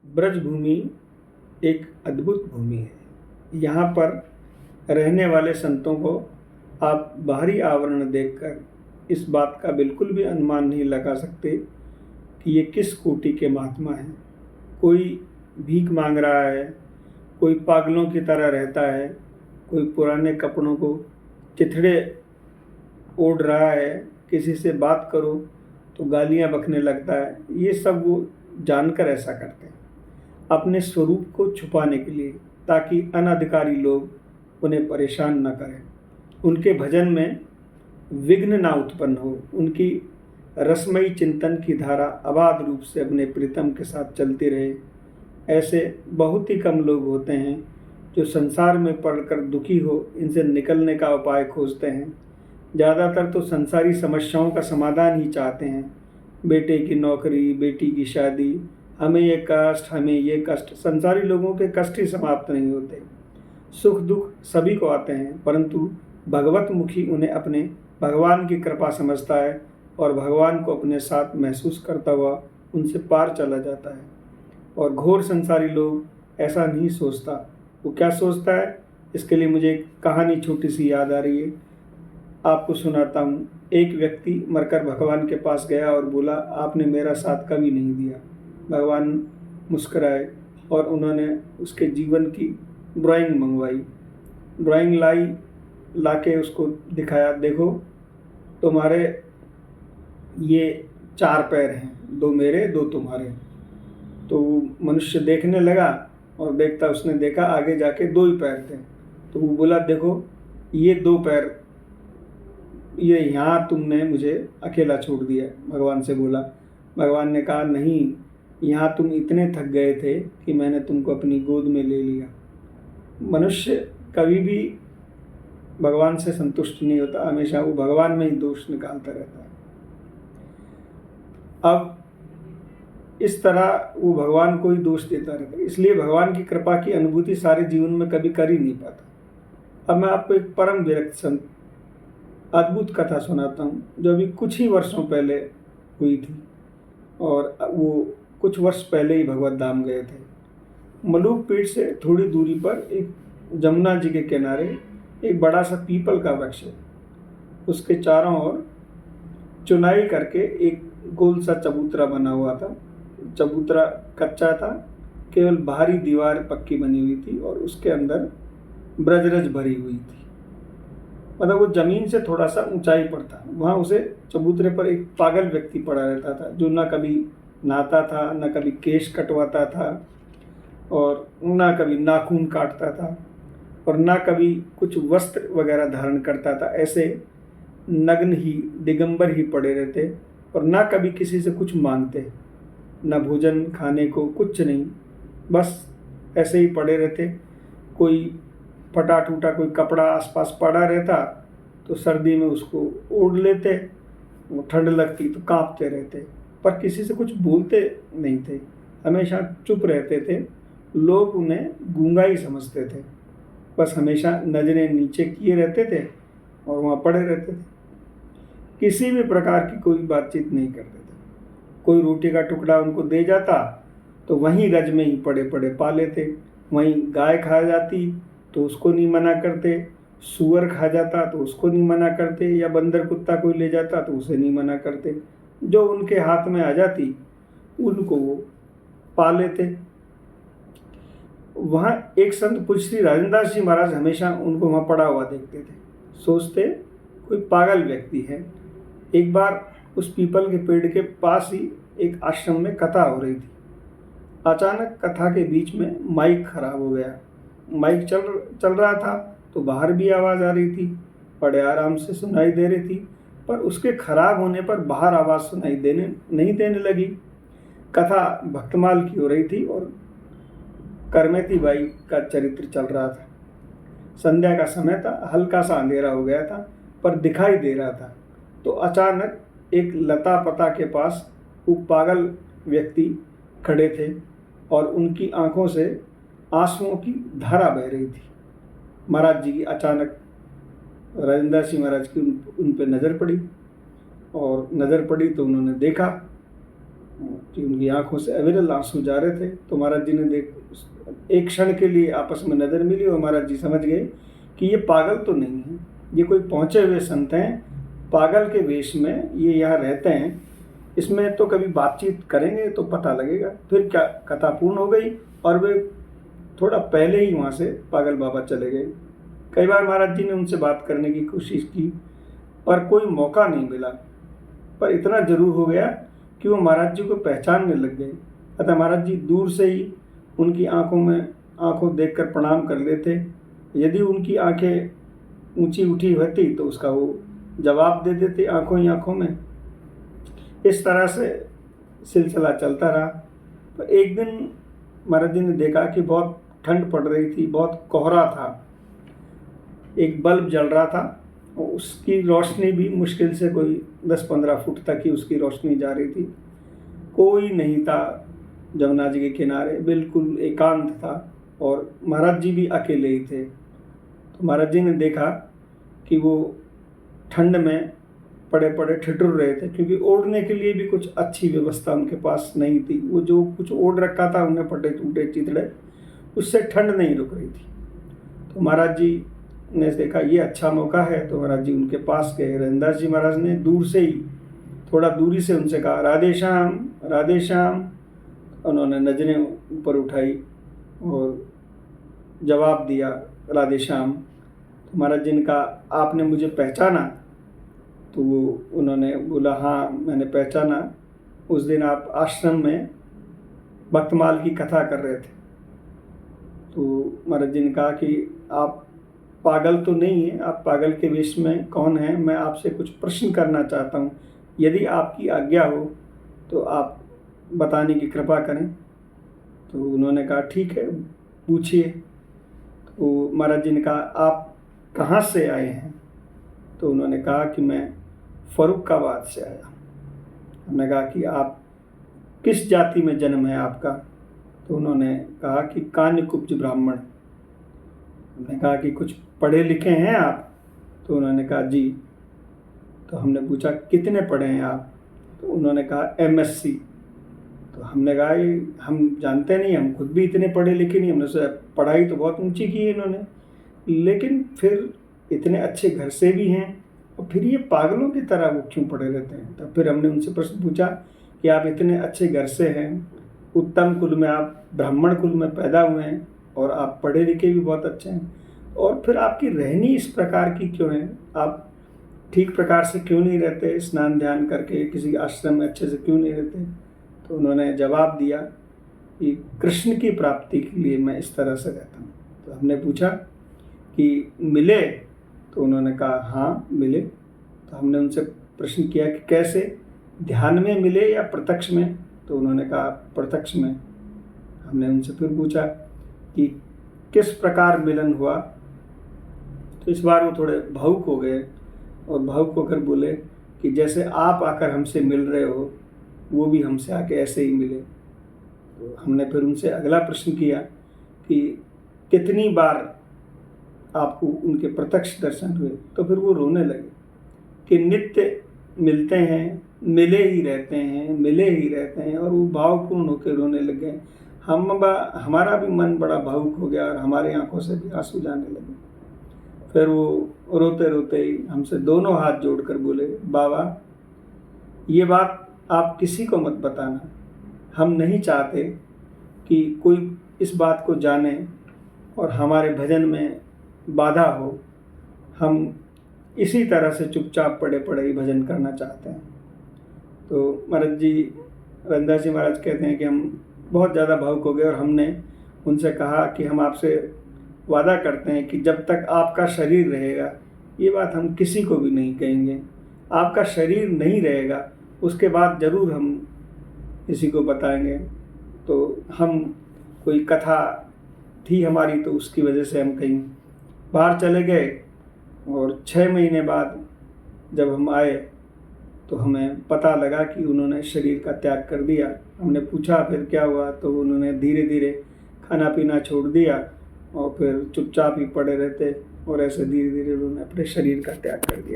ब्रज भूमि एक अद्भुत भूमि है। यहाँ पर रहने वाले संतों को आप बाहरी आवरण देखकर इस बात का बिल्कुल भी अनुमान नहीं लगा सकते कि ये किस कोटि के महात्मा हैं। कोई भीख मांग रहा है, कोई पागलों की तरह रहता है, कोई पुराने कपड़ों को चिथड़े ओढ़ रहा है, किसी से बात करो तो गालियाँ बकने लगता है। ये सब वो जानकर ऐसा करते हैं, अपने स्वरूप को छुपाने के लिए, ताकि अनधिकारी लोग उन्हें परेशान न करें, उनके भजन में विघ्न ना उत्पन्न हो, उनकी रसमयी चिंतन की धारा अबाध रूप से अपने प्रीतम के साथ चलती रहे। ऐसे बहुत ही कम लोग होते हैं जो संसार में पड़कर दुखी हो इनसे निकलने का उपाय खोजते हैं। ज़्यादातर तो संसारी समस्याओं का समाधान ही चाहते हैं। बेटे की नौकरी, बेटी की शादी, हमें ये कष्ट, हमें ये कष्ट। संसारी लोगों के कष्ट ही समाप्त नहीं होते। सुख दुख सभी को आते हैं, परंतु भगवत मुखी उन्हें अपने भगवान की कृपा समझता है और भगवान को अपने साथ महसूस करता हुआ उनसे पार चला जाता है। और घोर संसारी लोग ऐसा नहीं सोचता। वो क्या सोचता है, इसके लिए मुझे एक कहानी छोटी सी याद आ रही है, आपको सुनाता हूँ। एक व्यक्ति मरकर भगवान के पास गया और बोला, आपने मेरा साथ कभी नहीं दिया। भगवान मुस्कुराए और उन्होंने उसके जीवन की ड्राइंग मंगवाई। ड्राइंग लाके उसको दिखाया, देखो तुम्हारे ये 4 पैर हैं, 2 मेरे 2 तुम्हारे। तो मनुष्य देखने लगा और उसने देखा आगे जाके 2 ही पैर थे। तो वो बोला, देखो ये 2 पैर, ये यहाँ तुमने मुझे अकेला छोड़ दिया। भगवान से बोला। भगवान ने कहा, नहीं, यहाँ तुम इतने थक गए थे कि मैंने तुमको अपनी गोद में ले लिया। मनुष्य कभी भी भगवान से संतुष्ट नहीं होता, हमेशा वो भगवान में ही दोष निकालता रहता है। अब इस तरह वो भगवान को ही दोष देता रहता है, इसलिए भगवान की कृपा की अनुभूति सारे जीवन में कभी कर ही नहीं पाता। अब मैं आपको एक परम विरक्त संत अद्भुत कथा सुनाता हूँ, जो अभी कुछ ही वर्षों पहले हुई थी। और वो कुछ वर्ष पहले ही भगवत धाम गए थे। मलूक पीठ से थोड़ी दूरी पर एक जमुना जी के किनारे एक बड़ा सा पीपल का वृक्ष है। उसके चारों ओर चुनाई करके एक गोल सा चबूतरा बना हुआ था। चबूतरा कच्चा था, केवल बाहरी दीवार पक्की बनी हुई थी और उसके अंदर ब्रजरज भरी हुई थी। मतलब वो जमीन से थोड़ा सा ऊंचाई पर था। वहाँ उसे चबूतरे पर एक पागल व्यक्ति पड़ा रहता था, जो ना कभी नहाता था, ना कभी केश कटवाता था, और ना कभी नाखून काटता था, और ना कभी कुछ वस्त्र वगैरह धारण करता था। ऐसे नग्न ही, दिगंबर ही पड़े रहते, और ना कभी किसी से कुछ मांगते, ना भोजन खाने को, कुछ नहीं, बस ऐसे ही पड़े रहते। कोई फटा टूटा कोई कपड़ा आसपास पड़ा रहता तो सर्दी में उसको ओढ़ लेते, वो ठंड लगती तो कांपते रहते, पर किसी से कुछ बोलते नहीं थे, हमेशा चुप रहते थे। लोग उन्हें गूंगा ही समझते थे, बस हमेशा नज़रें नीचे किए रहते थे और वहाँ पड़े रहते थे। किसी भी प्रकार की कोई बातचीत नहीं करते थे। कोई रोटी का टुकड़ा उनको दे जाता तो वहीं रज में ही पड़े पड़े पा लेते। वहीं गाय खा जाती तो उसको नहीं मना करते, सूअर खा जाता तो उसको नहीं मना करते, या बंदर कुत्ता कोई ले जाता तो उसे नहीं मना करते। जो उनके हाथ में आ जाती उनको वो पा लेते। वहाँ एक संत पूज्य श्री राजेंद्रदास जी महाराज हमेशा उनको वहाँ पड़ा हुआ देखते थे। सोचते कोई पागल व्यक्ति है। एक बार उस पीपल के पेड़ के पास ही एक आश्रम में कथा हो रही थी। अचानक कथा के बीच में माइक खराब हो गया। माइक चल रहा था तो बाहर भी आवाज़ आ रही थी, बड़े आराम से सुनाई दे रही थी, पर उसके खराब होने पर बाहर आवाज़ सुनाई नहीं देने लगी। कथा भक्तमाल की हो रही थी और करमेती बाई का चरित्र चल रहा था। संध्या का समय था, हल्का सा अंधेरा हो गया था, पर दिखाई दे रहा था। तो अचानक एक लता पता के पास वो पागल व्यक्ति खड़े थे और उनकी आंखों से आंसुओं की धारा बह रही थी। महाराज जी की अचानक राजेंद्र सिंह महाराज की उन पर नज़र पड़ी, और नज़र पड़ी तो उन्होंने देखा कि उनकी आंखों से अविरल आंसू जा रहे थे। तो महाराज जी ने देख एक क्षण के लिए आपस में नज़र मिली और महाराज जी समझ गए कि ये पागल तो नहीं है, ये कोई पहुँचे हुए संत हैं, पागल के वेश में ये यहाँ रहते हैं, इसमें तो कभी बातचीत करेंगे तो पता लगेगा। फिर क्या कथा पूर्ण हो गई और वे थोड़ा पहले ही वहाँ से पागल बाबा चले गए। कई बार महाराज जी ने उनसे बात करने की कोशिश की पर कोई मौका नहीं मिला, पर इतना जरूर हो गया कि वो महाराज जी को पहचानने लग गए। अतः महाराज जी दूर से ही उनकी आंखों देखकर प्रणाम कर लेते। यदि उनकी आंखें ऊंची उठी होती तो उसका वो जवाब दे देते आंखों ही आंखों में। इस तरह से सिलसिला चलता रहा। तो एक दिन महाराज जी ने देखा कि बहुत ठंड पड़ रही थी, बहुत कोहरा था, एक बल्ब जल रहा था और उसकी रोशनी भी मुश्किल से कोई 10-15 फुट तक ही उसकी रोशनी जा रही थी। कोई नहीं था जमुना जी के किनारे, बिल्कुल एकांत था और महाराज जी भी अकेले ही थे। तो महाराज जी ने देखा कि वो ठंड में पड़े पड़े ठिठुर रहे थे, क्योंकि ओढ़ने के लिए भी कुछ अच्छी व्यवस्था उनके पास नहीं थी। वो जो कुछ ओढ़ रखा था उन्हें फटे टूटे चितड़े, उससे ठंड नहीं रुक रही थी। तो महाराज जी ने देखा ये अच्छा मौका है, तो महाराज जी उनके पास गए। रविदास जी महाराज ने दूर से ही थोड़ा दूरी से उनसे कहा राधे श्याम राधे श्याम। उन्होंने नजरें ऊपर उठाई और जवाब दिया राधे श्याम। तो महाराज जी ने कहा आपने मुझे पहचाना? तो वो उन्होंने बोला हाँ मैंने पहचाना, उस दिन आप आश्रम में भक्तमाल की कथा कर रहे थे। तो महाराज जी ने कहा कि आप पागल तो नहीं है, आप पागल के वेश में कौन हैं, मैं आपसे कुछ प्रश्न करना चाहता हूँ, यदि आपकी आज्ञा हो तो आप बताने की कृपा करें। तो उन्होंने कहा ठीक है पूछिए। तो महाराज जी ने कहा आप कहाँ से आए हैं? तो उन्होंने कहा कि मैं फर्रुखाबाद से आया। हमने कहा कि आप किस जाति में जन्म है आपका? तो उन्होंने कहा कि कान्यकुब्ज ब्राह्मण। हमने कहा कि कुछ पढ़े लिखे हैं आप? तो उन्होंने कहा जी। तो हमने पूछा कितने पढ़े हैं आप? तो उन्होंने कहा MSc। तो हमने कहा हम जानते नहीं, हम खुद भी इतने पढ़े लिखे नहीं, हमने सोचा पढ़ाई तो बहुत ऊंची की है इन्होंने, लेकिन फिर इतने अच्छे घर से भी हैं और फिर ये पागलों की तरह वो क्यों पढ़े रहते हैं। तब फिर हमने उनसे प्रश्न पूछा कि आप इतने अच्छे घर से हैं, उत्तम कुल में, आप ब्राह्मण कुल में पैदा हुए हैं और आप पढ़े लिखे भी बहुत अच्छे हैं, और फिर आपकी रहनी इस प्रकार की क्यों है? आप ठीक प्रकार से क्यों नहीं रहते, स्नान ध्यान करके किसी आश्रम में अच्छे से क्यों नहीं रहते? तो उन्होंने जवाब दिया कि कृष्ण की प्राप्ति के लिए मैं इस तरह से रहता हूँ। तो हमने पूछा कि मिले? तो उन्होंने कहा हाँ मिले। तो हमने उनसे प्रश्न किया कि कैसे, ध्यान में मिले या प्रत्यक्ष में? तो उन्होंने कहा प्रत्यक्ष में। हमने उनसे फिर पूछा कि किस प्रकार मिलन हुआ? तो इस बार वो थोड़े भावुक हो गए और भावुक होकर बोले कि जैसे आप आकर हमसे मिल रहे हो, वो भी हमसे आके ऐसे ही मिले। तो हमने फिर उनसे अगला प्रश्न किया कि कितनी बार आपको उनके प्रत्यक्ष दर्शन हुए? तो फिर वो रोने लगे कि नित्य मिलते हैं, मिले ही रहते हैं, मिले ही रहते हैं, और वो भावपूर्ण होकर रोने लगे। हमारा भी मन बड़ा भावुक हो गया और हमारे आंखों से भी आंसू जाने लगे। फिर वो रोते रोते ही हमसे दोनों हाथ जोड़कर बोले बाबा ये बात आप किसी को मत बताना, हम नहीं चाहते कि कोई इस बात को जाने और हमारे भजन में बाधा हो। हम इसी तरह से चुपचाप पड़े पड़े ही भजन करना चाहते हैं। तो महाराज जी, रविदास जी महाराज कहते हैं कि हम बहुत ज़्यादा भावुक हो गए और हमने उनसे कहा कि हम आपसे वादा करते हैं कि जब तक आपका शरीर रहेगा, ये बात हम किसी को भी नहीं कहेंगे, आपका शरीर नहीं रहेगा उसके बाद ज़रूर हम किसी को बताएंगे। तो हम कोई कथा थी हमारी, तो उसकी वजह से हम कहीं बाहर चले गए और 6 महीने बाद जब हम आए तो हमें पता लगा कि उन्होंने शरीर का त्याग कर दिया। हमने पूछा फिर क्या हुआ? तो उन्होंने धीरे धीरे खाना पीना छोड़ दिया और फिर चुपचाप ही पड़े रहते और ऐसे धीरे धीरे उन्होंने अपने शरीर का त्याग कर दिया।